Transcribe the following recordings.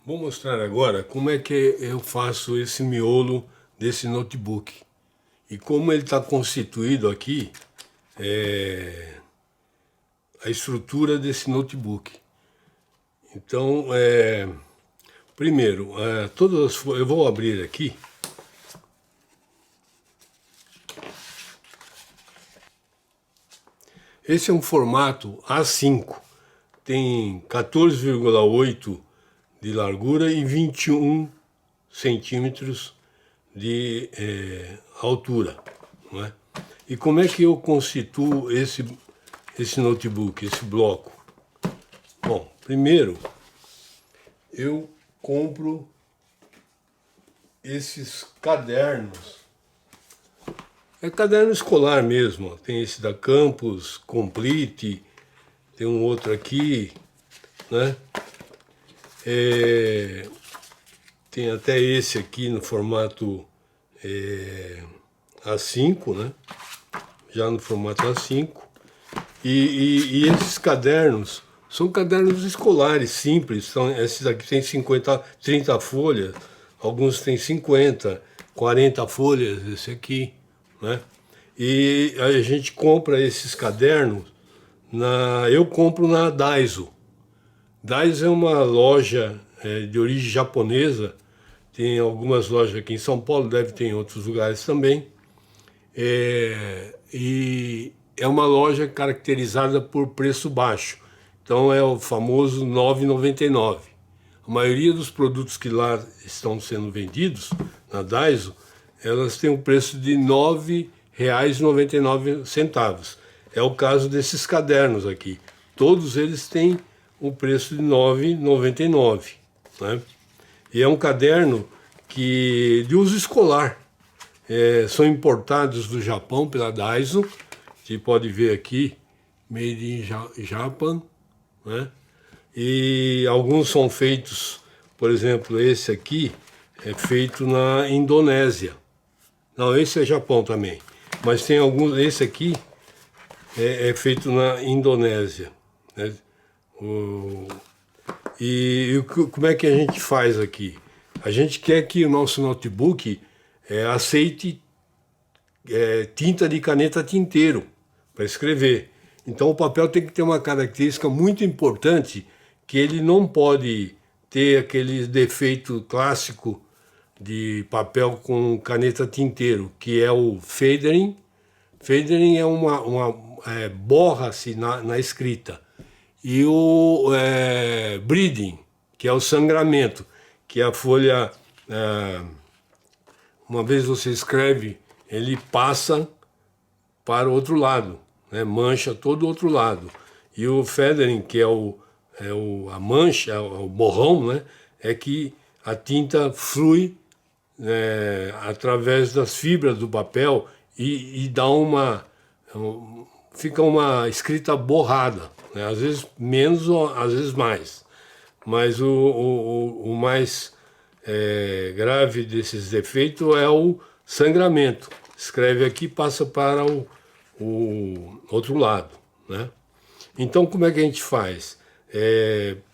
Vou mostrar agora como é que eu faço esse miolo desse notebook e como ele está constituído aqui, a estrutura desse notebook. Então, primeiro, eu vou abrir aqui. Esse é um formato A5, tem 14,8 de largura e 21 centímetros de altura, não é? E como é que eu constituo esse notebook, esse bloco? Bom, primeiro eu compro esses cadernos. É caderno escolar mesmo, ó. Tem esse da Campus Complete, tem um outro aqui, né? Tem até esse aqui no formato A5, né? Já no formato A5. E esses cadernos são cadernos escolares simples. Esses aqui tem 30 folhas, alguns tem 50, 40 folhas, esse aqui, né? E a gente compra esses cadernos, eu compro na Daiso. Daiso é uma loja de origem japonesa, tem algumas lojas aqui em São Paulo, deve ter em outros lugares também. E é uma loja caracterizada por preço baixo, então é o famoso R$ 9,99. A maioria dos produtos que lá estão sendo vendidos na Daiso, elas têm um preço de R$ 9,99. É o caso desses cadernos aqui. Todos eles têm um preço de R$ 9,99, né? E é um caderno de uso escolar. São importados do Japão pela Daiso. Você pode ver aqui, Made in Japan, né? E alguns são feitos, por exemplo, esse aqui é feito na Indonésia. Não, esse é Japão também. Mas tem alguns, esse aqui é feito na Indonésia, né? Como é que a gente faz aqui? A gente quer que o nosso notebook aceite tinta de caneta tinteiro para escrever. Então o papel tem que ter uma característica muito importante, que ele não pode ter aquele defeito clássico de papel com caneta tinteiro, que é o fadering. Fadering é borra-se na escrita. E o bleeding, que é o sangramento, que a folha, uma vez você escreve, ele passa para o outro lado, né? Mancha todo o outro lado. E o feathering, que é a mancha, o borrão, né? É que a tinta flui através das fibras do papel e dá fica uma escrita borrada, né? Às vezes menos ou às vezes mais. Mas o mais grave desses defeitos é o sangramento. Escreve aqui, passa para o outro lado, né? Então, como é que a gente faz?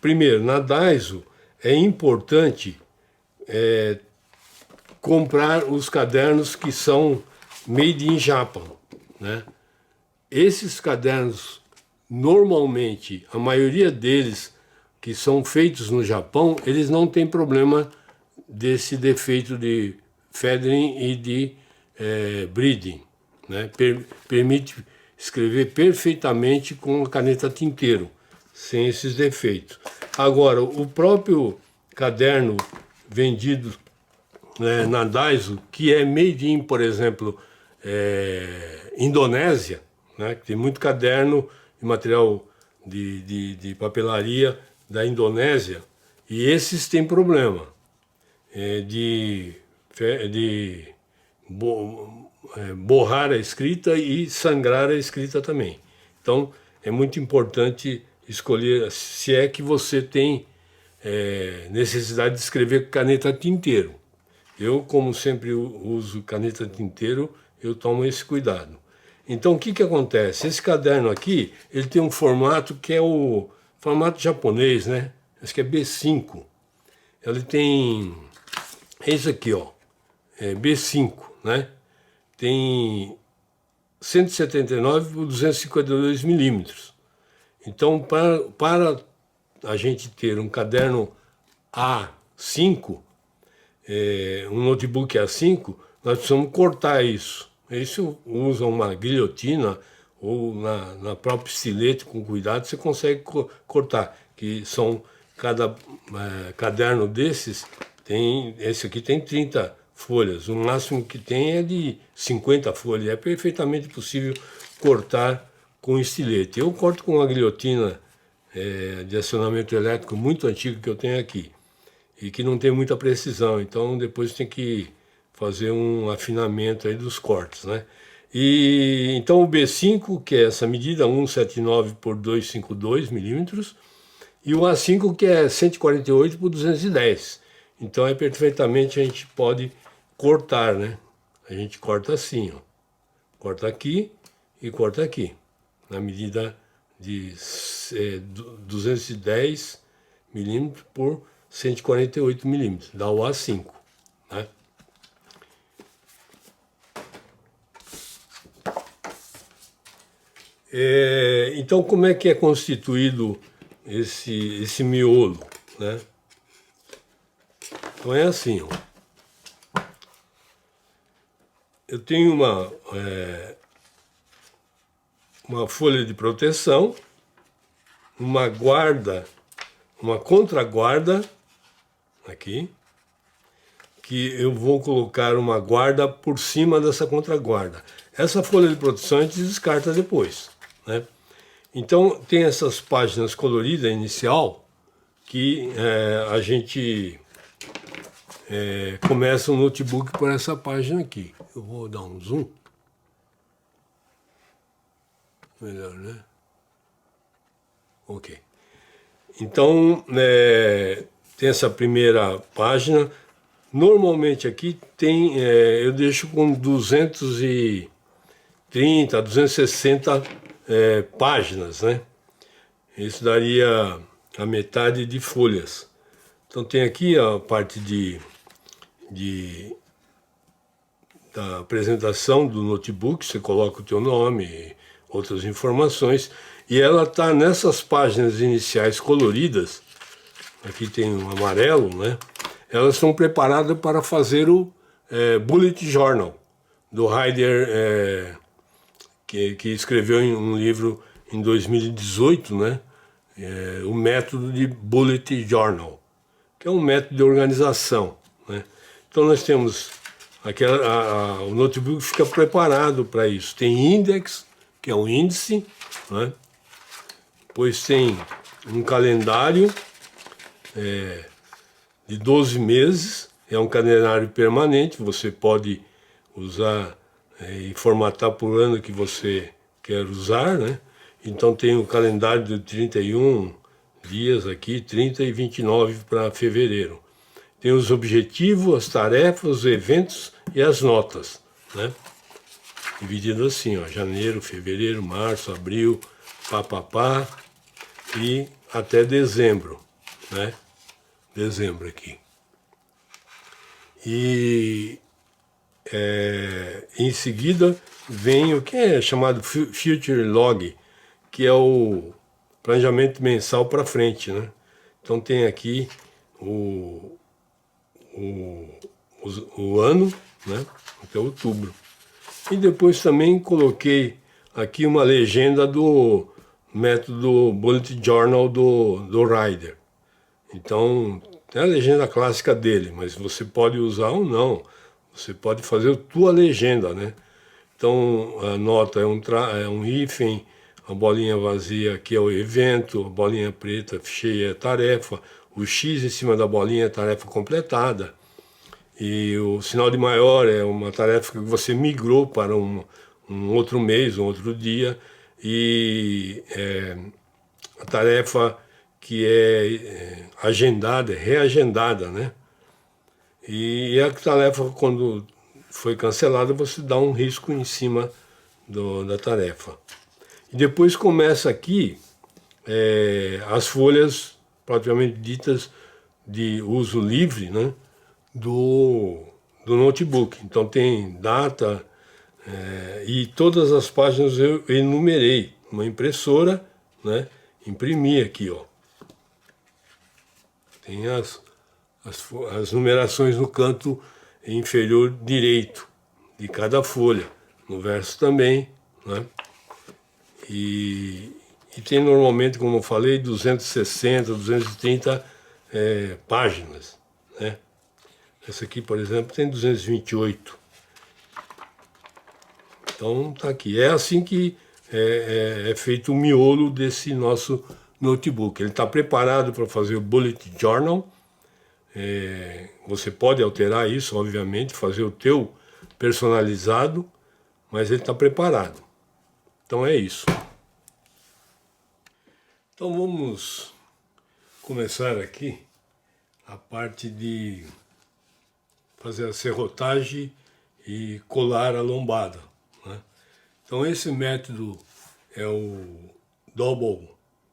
Primeiro, na Daiso, é importante comprar os cadernos que são made in Japan, né? Esses cadernos, normalmente, a maioria deles que são feitos no Japão, eles não têm problema desse defeito de feathering e de bleeding, né? Permite escrever perfeitamente com a caneta tinteiro, sem esses defeitos. Agora, o próprio caderno vendido na Daiso, que é made in, por exemplo, Indonésia, né? Tem muito caderno e material de papelaria da Indonésia, e esses têm problema de borrar a escrita e sangrar a escrita também. Então, é muito importante escolher, se é que você tem necessidade de escrever com caneta tinteiro. Eu, como sempre uso caneta tinteiro, eu tomo esse cuidado. Então, o que acontece? Esse caderno aqui, ele tem um formato que é o formato japonês, né? Acho que é B5. ele tem esse aqui, ó, B5, né? Tem 179 por 252 milímetros. Então, para a gente ter um caderno A5, um notebook A5, nós precisamos cortar isso. Isso usa uma guilhotina ou na própria estilete, com cuidado, você consegue cortar. Que são, cada caderno desses, esse aqui tem 30 folhas. O máximo que tem é de 50 folhas. É perfeitamente possível cortar com estilete. Eu corto com uma guilhotina de acionamento elétrico muito antiga que eu tenho aqui. E que não tem muita precisão, então depois tem que fazer um afinamento aí dos cortes, né? E então o B5, que é essa medida, 179 por 252 milímetros, e o A5, que é 148 por 210. Então perfeitamente a gente pode cortar, né? A gente corta assim, ó. Corta aqui e corta aqui, na medida de 210 milímetros por 148 milímetros, dá o A5, né? Então, como é que é constituído esse miolo, né? Então é assim, ó. Eu tenho uma folha de proteção, uma guarda, uma contraguarda, aqui, que eu vou colocar uma guarda por cima dessa contraguarda. Essa folha de proteção a gente descarta depois, né? Então tem essas páginas coloridas inicial que a gente começa o notebook por essa página aqui. Eu vou dar um zoom. Melhor, né? Ok. Então, tem essa primeira página. Normalmente aqui tem, eu deixo com 230, 260 páginas, né? Isso daria a metade de folhas. Então tem aqui a parte da apresentação do notebook, você coloca o teu nome e outras informações, e ela está nessas páginas iniciais coloridas. Aqui tem um amarelo, né? Elas são preparadas para fazer o Bullet Journal, do Ryder, que escreveu em um livro em 2018, né? O método de Bullet Journal, que é um método de organização, né? Então nós temos, o notebook fica preparado para isso. Tem index, que é um índice, né? Depois tem um calendário de 12 meses, é um calendário permanente, você pode usar e formatar por ano que você quer usar, né? Então tem o calendário de 31 dias aqui, 30 e 29 para fevereiro. Tem os objetivos, as tarefas, os eventos e as notas, né? Dividido assim, ó, janeiro, fevereiro, março, abril, papapá, e até dezembro, né? Dezembro aqui. E em seguida vem o que é chamado Future Log, que é o planejamento mensal para frente, né? Então tem aqui o ano, né? Até outubro. E depois também coloquei aqui uma legenda do método Bullet Journal do Ryder. Então, é a legenda clássica dele, mas você pode usar ou não. Você pode fazer a tua legenda, né? Então, a nota é um hífen, a bolinha vazia aqui é o evento, a bolinha preta cheia é a tarefa, o X em cima da bolinha é a tarefa completada. E o sinal de maior é uma tarefa que você migrou para um outro mês, um outro dia. E a tarefa que é agendada, reagendada, né? E a tarefa, quando foi cancelada, você dá um risco em cima da tarefa. E depois começa aqui as folhas, propriamente ditas, de uso livre, né, do notebook. Então tem data e todas as páginas eu enumerei. Uma impressora, né, imprimi aqui, ó. Tem as numerações no canto inferior direito de cada folha, no verso também, né? E tem normalmente, como eu falei, 260, 230 páginas, né? Essa aqui, por exemplo, tem 228. Então tá aqui. É assim que é feito o miolo desse nosso notebook. Ele está preparado para fazer o bullet journal. Você pode alterar isso, obviamente, fazer o teu personalizado, mas ele está preparado. Então é isso. Então vamos começar aqui a parte de fazer a serrotagem e colar a lombada, né? Então esse método é o Double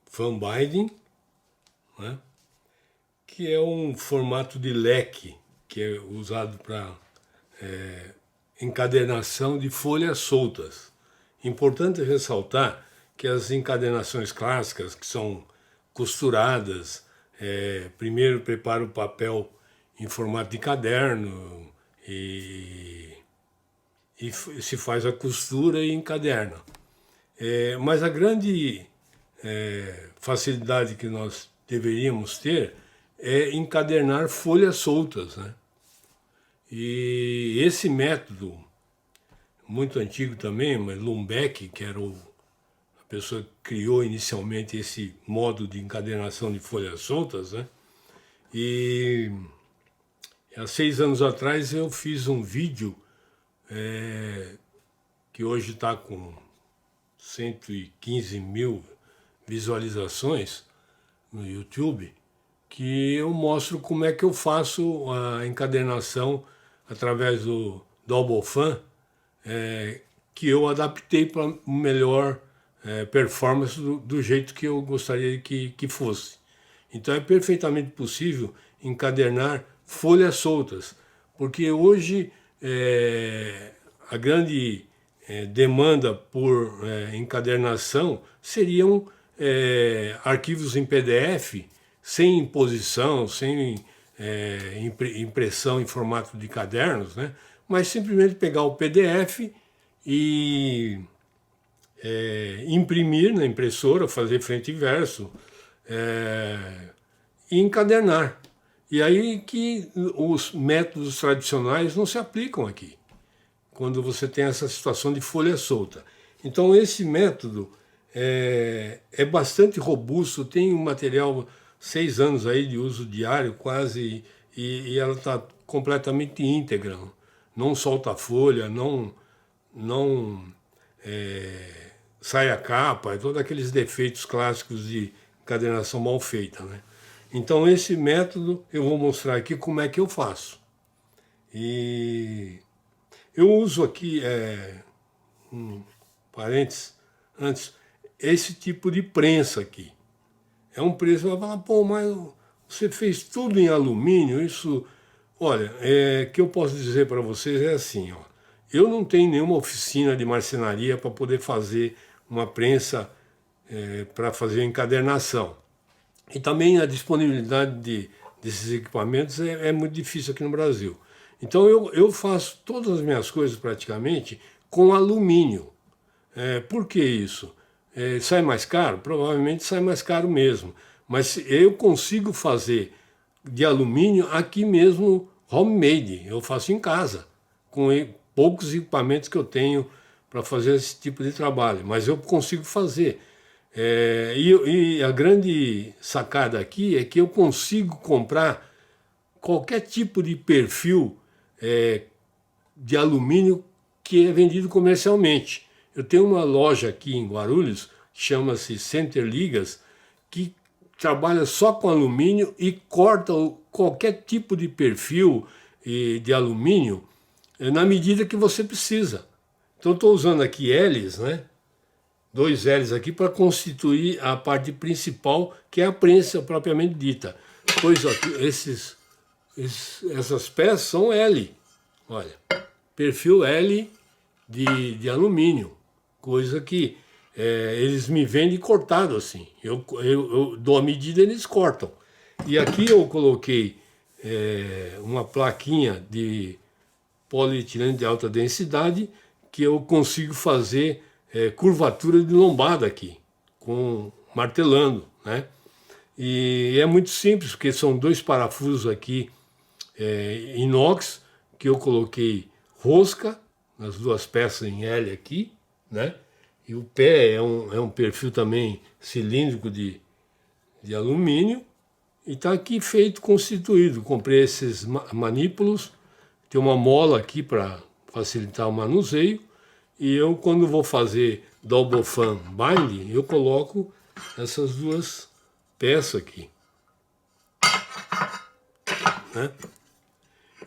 Fan Binding, né? Que é um formato de leque que é usado para encadernação de folhas soltas. Importante ressaltar que as encadernações clássicas, que são costuradas, primeiro prepara o papel em formato de caderno e se faz a costura e encaderna. Mas a grande facilidade que nós deveríamos ter é encadernar folhas soltas, né? E esse método, muito antigo também, mas Lumbeck, que era a pessoa que criou inicialmente esse modo de encadernação de folhas soltas, né? E há 6 anos atrás eu fiz um vídeo que hoje está com 115 mil visualizações no YouTube, que eu mostro como é que eu faço a encadernação através do Double Fan, que eu adaptei para melhor performance do jeito que eu gostaria que fosse. Então é perfeitamente possível encadernar folhas soltas, porque hoje a grande demanda por encadernação seriam arquivos em PDF, sem imposição, sem impressão em formato de cadernos, né? Mas simplesmente pegar o PDF e imprimir na impressora, fazer frente e verso e encadernar. E aí que os métodos tradicionais não se aplicam aqui, quando você tem essa situação de folha solta. Então esse método é bastante robusto, tem um material 6 anos aí de uso diário quase, e ela está completamente íntegra, não solta a folha, não sai a capa, todos aqueles defeitos clássicos de encadernação mal feita, né? Então esse método eu vou mostrar aqui como é que eu faço. E eu uso aqui, parênteses, antes, esse tipo de prensa aqui. É um preço, vai falar, pô, mas você fez tudo em alumínio, isso... Olha, o que eu posso dizer para vocês é assim, ó, eu não tenho nenhuma oficina de marcenaria para poder fazer uma prensa para fazer encadernação. E também a disponibilidade desses equipamentos é muito difícil aqui no Brasil. Então eu faço todas as minhas coisas praticamente com alumínio. Por que isso? Sai mais caro? Provavelmente sai mais caro mesmo. Mas eu consigo fazer de alumínio aqui mesmo, homemade. Eu faço em casa, com poucos equipamentos que eu tenho para fazer esse tipo de trabalho. Mas eu consigo fazer. E a grande sacada aqui é que eu consigo comprar qualquer tipo de perfil de alumínio que é vendido comercialmente. Eu tenho uma loja aqui em Guarulhos, que chama-se Center Ligas, que trabalha só com alumínio e corta qualquer tipo de perfil de alumínio na medida que você precisa. Então estou usando aqui L's, né? 2 L's aqui para constituir a parte principal, que é a prensa propriamente dita. Depois aqui, essas peças são L, olha, perfil L de alumínio, coisa que eles me vendem cortado assim. Eu dou a medida e eles cortam. E aqui eu coloquei uma plaquinha de polietileno de alta densidade que eu consigo fazer curvatura de lombada aqui, martelando, né? E é muito simples, porque são 2 parafusos aqui inox, que eu coloquei rosca nas 2 peças em L aqui, né? E o pé é um perfil também cilíndrico de alumínio, e está aqui feito, constituído. Comprei esses manípulos, tem uma mola aqui para facilitar o manuseio, e eu, quando vou fazer double fan binding, eu coloco essas 2 peças aqui, né?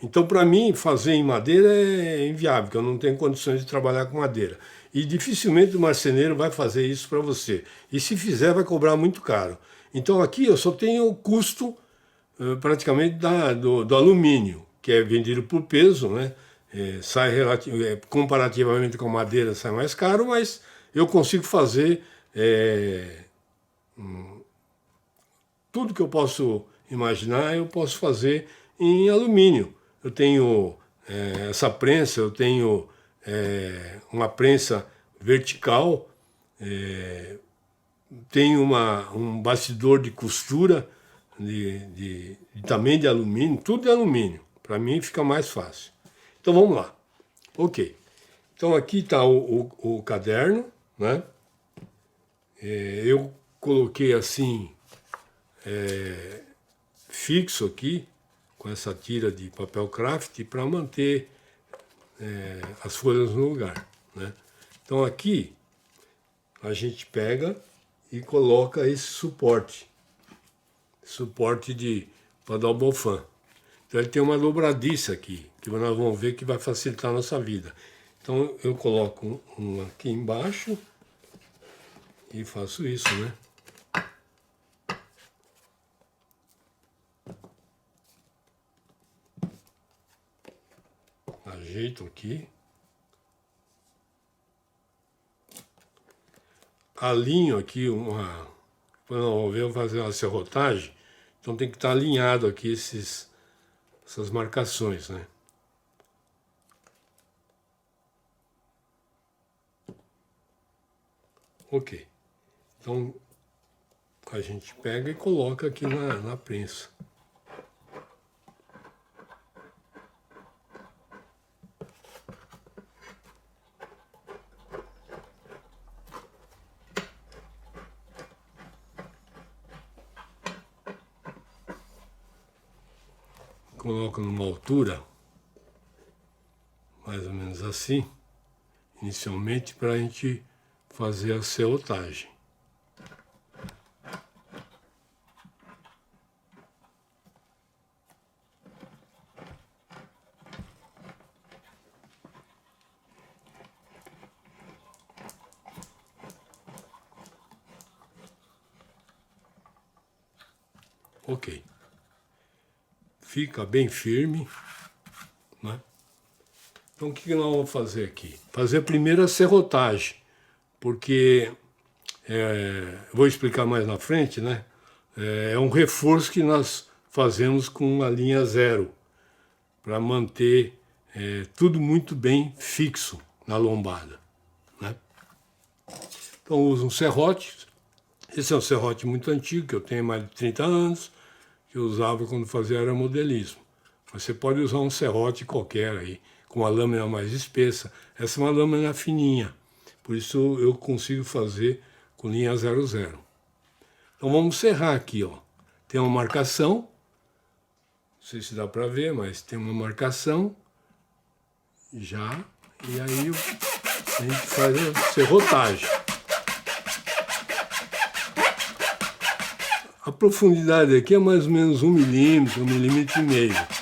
Então, para mim, fazer em madeira é inviável, porque eu não tenho condições de trabalhar com madeira. E dificilmente o marceneiro vai fazer isso para você. E se fizer, vai cobrar muito caro. Então, aqui eu só tenho o custo praticamente do alumínio, que é vendido por peso, né? Comparativamente com a madeira sai mais caro, mas eu consigo fazer tudo que eu posso imaginar, eu posso fazer em alumínio. Eu tenho essa prensa, eu tenho uma prensa vertical, tenho um bastidor de costura também de alumínio, tudo de alumínio. Para mim fica mais fácil. Então vamos lá. Ok. Então aqui está o caderno, né? Eu coloquei assim, fixo aqui, com essa tira de papel craft, para manter as folhas no lugar, né? Então aqui a gente pega e coloca esse suporte para double fan. Então ele tem uma dobradiça aqui, que nós vamos ver que vai facilitar a nossa vida. Então eu coloco um aqui embaixo e faço isso, né? Ajeito aqui. Alinho aqui quando eu vou fazer uma serrotagem, então tem que estar alinhado aqui essas marcações, né? Ok. Então a gente pega e coloca aqui na prensa. Coloco numa altura, mais ou menos assim, inicialmente, para a gente fazer a serrotagem. Ok. Fica bem firme, né? Então o que nós vamos fazer aqui? Fazer primeiro a serrotagem, porque vou explicar mais na frente, né? É um reforço que nós fazemos com a linha 0, para manter tudo muito bem fixo na lombada, né? Então eu uso um serrote. Esse é um serrote muito antigo, que eu tenho mais de 30 anos, que eu usava quando fazia aeromodelismo. Mas você pode usar um serrote qualquer aí, com uma lâmina mais espessa. Essa é uma lâmina fininha, por isso eu consigo fazer com linha 00. Então vamos serrar aqui, ó. Tem uma marcação, não sei se dá para ver, mas tem uma marcação já, e aí a gente faz a serrotagem. A profundidade aqui é mais ou menos 1 milímetro, 1,5 milímetros.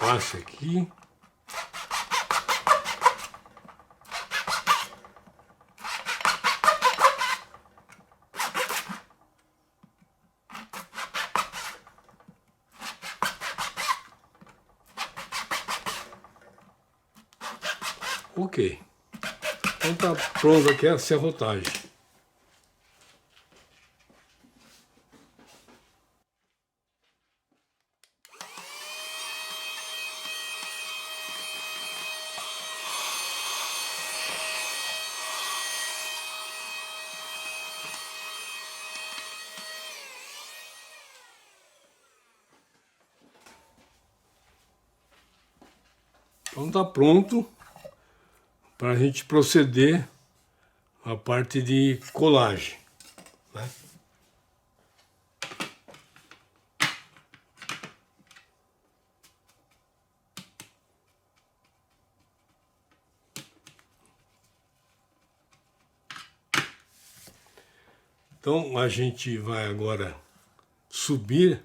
passe aqui. Ok. Então tá pronto aqui a serrotagem. Então tá pronto para a gente proceder à parte de colagem, né? Então a gente vai agora subir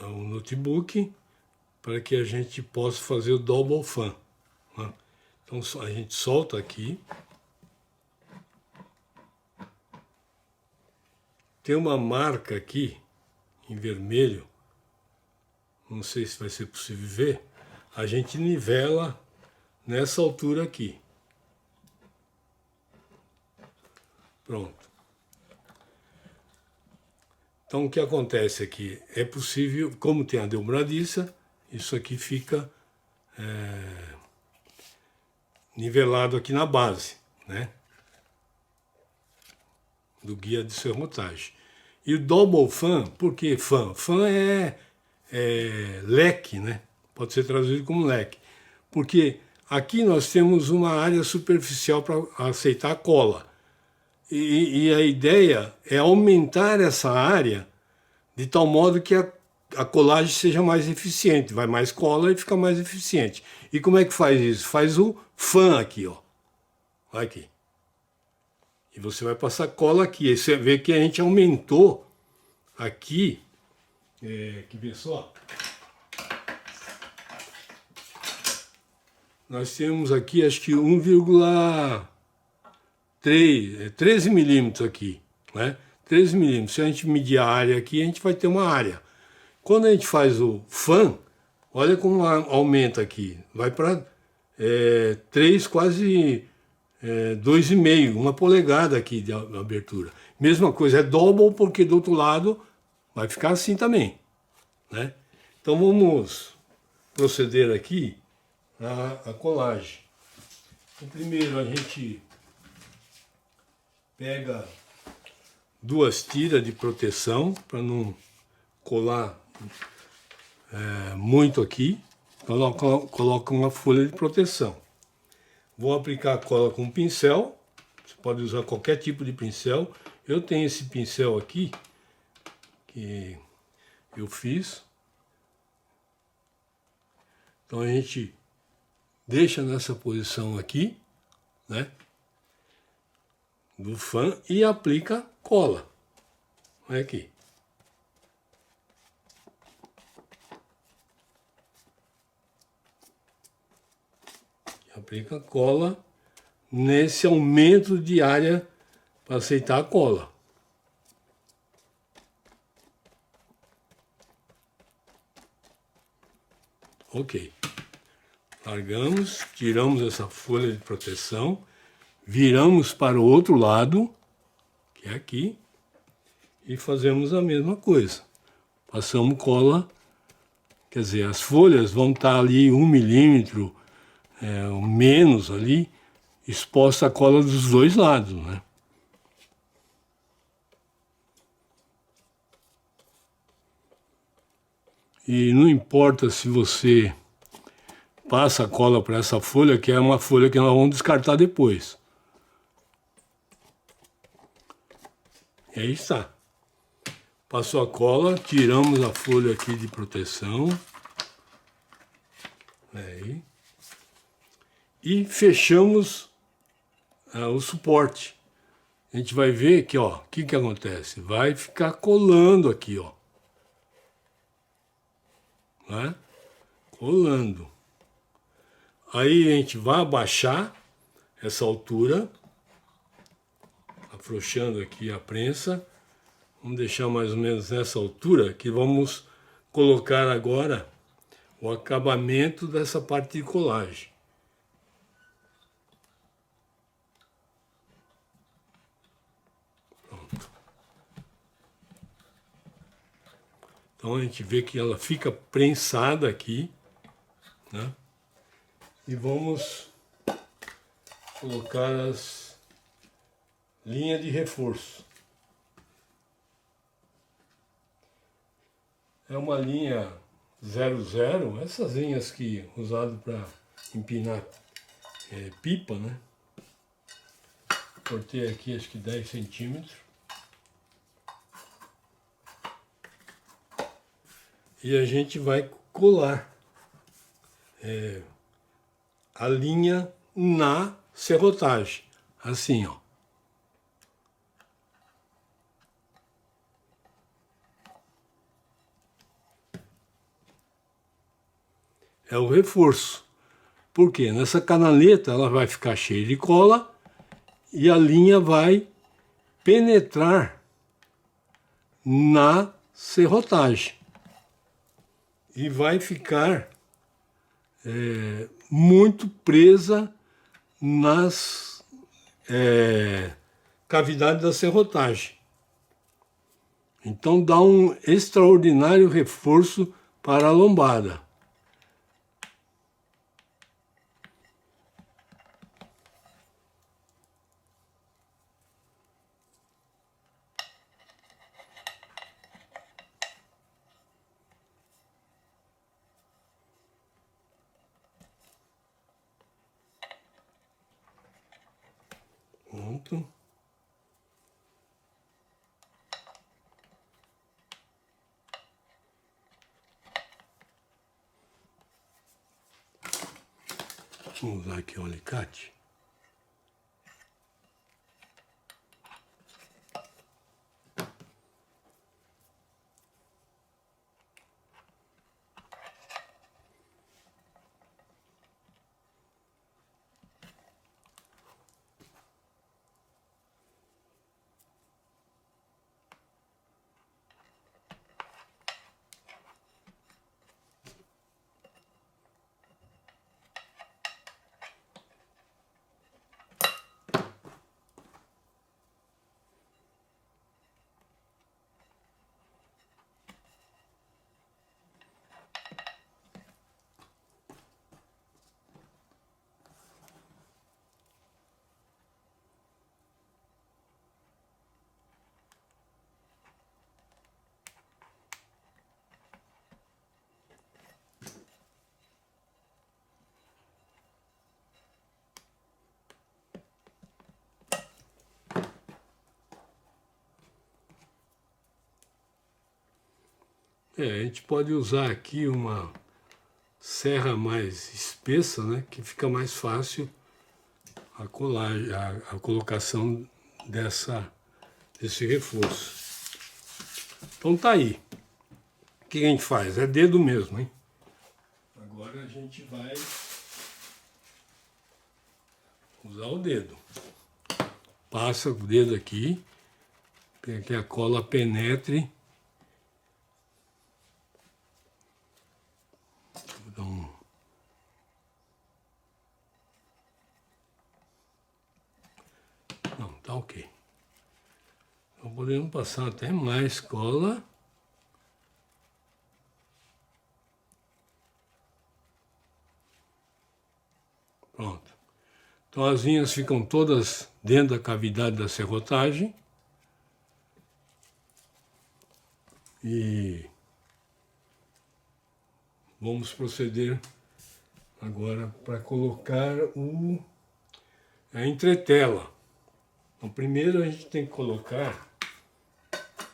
o notebook para que a gente possa fazer o double fan, né? Então a gente solta aqui. Tem uma marca aqui em vermelho, não sei se vai ser possível ver, a gente nivela nessa altura aqui. Pronto. Então o que acontece aqui? É possível, como tem a dobradiça, isso aqui fica nivelado aqui na base, né? Do guia de serrotagem. E o double fan, por que fan? Fan é leque, né? Pode ser traduzido como leque. Porque aqui nós temos uma área superficial para aceitar a cola. E a ideia é aumentar essa área de tal modo que a colagem seja mais eficiente. Vai mais cola e fica mais eficiente. E como é que faz isso? Faz o fan aqui, ó. Olha aqui. E você vai passar cola aqui. Aí você vê que a gente aumentou aqui. Que vê só. Nós temos aqui, acho que 13 milímetros aqui, né? 13 milímetros. Se a gente medir a área aqui, a gente vai ter uma área. Quando a gente faz o fan, olha como aumenta aqui. Vai para 3, quase 2,5, 1 polegada aqui de abertura. Mesma coisa, é double, porque do outro lado vai ficar assim também, né? Então vamos proceder aqui a colagem. Então, primeiro a gente pega 2 tiras de proteção para não colar muito aqui. Coloca uma folha de proteção. Vou aplicar a cola com pincel. Você pode usar qualquer tipo de pincel. Eu tenho esse pincel aqui que eu fiz. Então a gente deixa nessa posição aqui, né, do fan, e aplica cola. Olha aqui. Aplica cola nesse aumento de área para aceitar a cola. Ok. Largamos, tiramos essa folha de proteção, viramos para o outro lado, que é aqui, e fazemos a mesma coisa. Passamos cola, quer dizer, as folhas vão estar ali 1 milímetro, menos ali, exposta a cola dos dois lados, né? E não importa se você passa a cola para essa folha, que é uma folha que nós vamos descartar depois. E aí está. Passou a cola, tiramos a folha aqui de proteção. Aí. E fechamos o suporte. A gente vai ver que, ó, o que acontece? Vai ficar colando aqui, ó. Né? rolando. Aí a gente vai abaixar essa altura, afrouxando aqui a prensa. Vamos deixar mais ou menos nessa altura, que vamos colocar agora o acabamento dessa parte de colagem. Pronto. Então a gente vê que ela fica prensada aqui, né? E vamos colocar as linhas de reforço. É uma linha 00, essas linhas que usado para empinar pipa, né? Cortei aqui acho que 10 centímetros. E a gente vai colar a linha na serrotagem, assim, ó. É o reforço. Por quê? Nessa canaleta ela vai ficar cheia de cola e a linha vai penetrar na serrotagem. E vai ficar muito presa nas cavidades da serrotagem. Então dá um extraordinário reforço para a lombada. Pronto. Vamos usar aqui o alicate. A gente pode usar aqui uma serra mais espessa, né, que fica mais fácil a colagem, a colocação desse reforço. Então tá aí. O que a gente faz? É dedo mesmo, hein? Agora a gente vai usar o dedo. Passa o dedo aqui, para que a cola penetre. Não, tá ok. Então podemos passar até mais cola. Pronto. Então as linhas ficam todas dentro da cavidade da serrotagem. E vamos proceder agora para colocar a entretela. Então primeiro a gente tem que colocar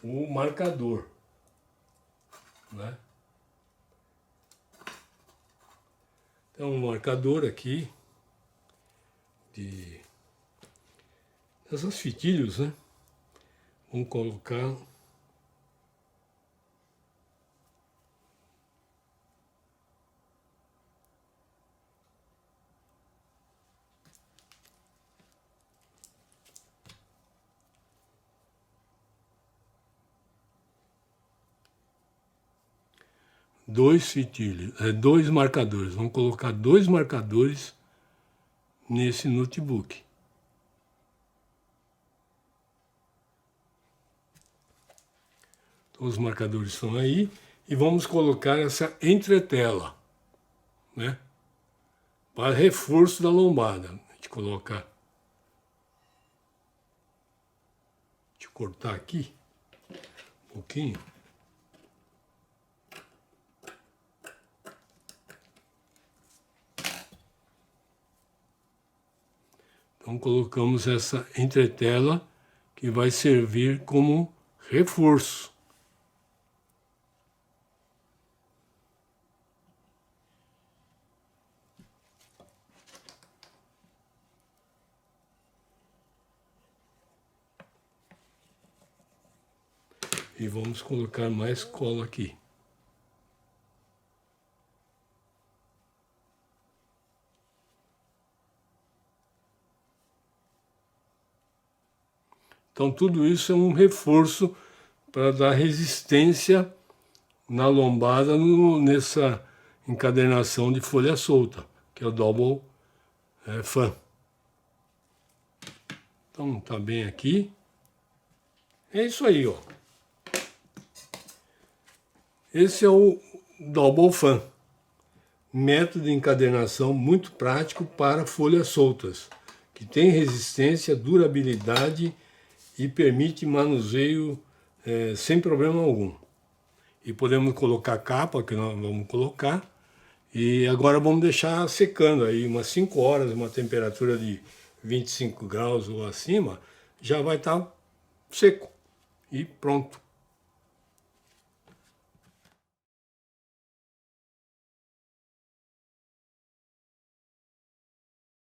o marcador, né? Então um marcador aqui dessas fitilhos, né? Vamos colocar dois fitilhos, dois marcadores. Vamos colocar dois marcadores nesse notebook. Então, os marcadores estão aí e vamos colocar essa entretela, né? Para reforço da lombada. A gente coloca. Deixa eu cortar aqui um pouquinho. Então colocamos essa entretela que vai servir como reforço. E vamos colocar mais cola aqui. Então tudo isso é um reforço para dar resistência na lombada nessa encadernação de folha solta, que é o double fan. Então tá bem aqui. É isso aí, ó. Esse é o double fan. Método de encadernação muito prático para folhas soltas, que tem resistência, durabilidade e permite manuseio sem problema algum. E podemos colocar capa, que nós vamos colocar, e agora vamos deixar secando aí umas 5 horas, uma temperatura de 25 graus ou acima, já vai estar seco e pronto.